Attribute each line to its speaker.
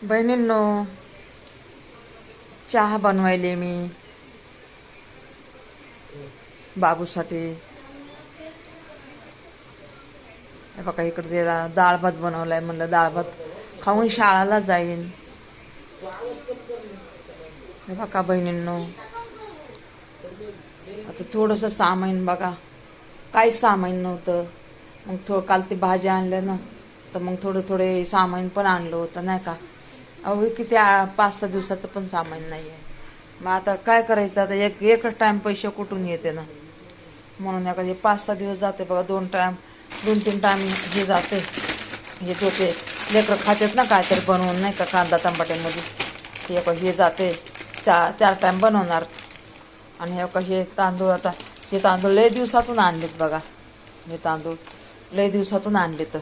Speaker 1: बहिणींनो, चहा बनवायले मी बाबूसाठी. हे बघा इकडे डाळ भात बनवलाय. म्हणलं डाळ भात खाऊन शाळेला जाईन. हे बघा बहिणींनो, आता थोडंसं सामान बघा, काहीच सामान नव्हतं. मग काल ते भाज्या आणल्या ना, तर मग थोडे सामान पण आणलं होतं नाही का. अहो किती 5-6 दिवसाचं पण सामान नाही आहे. मग आता काय करायचं, आता एकच टाइम पैसे कुठून येते ना, म्हणून एखादी 5-6 दिवस जाते बघा. 2-3 टाइम हे जाते. हे होते लेकरं खातात ना काहीतरी बनवून नाही का, कांदा टमाट्यामध्ये हे जाते. 4 टाइम बनवणार. आणि हे तांदूळ, आता हे तांदूळ लय दिवसातून आणलेत बघा. हे तांदूळ लय दिवसातून आणले तर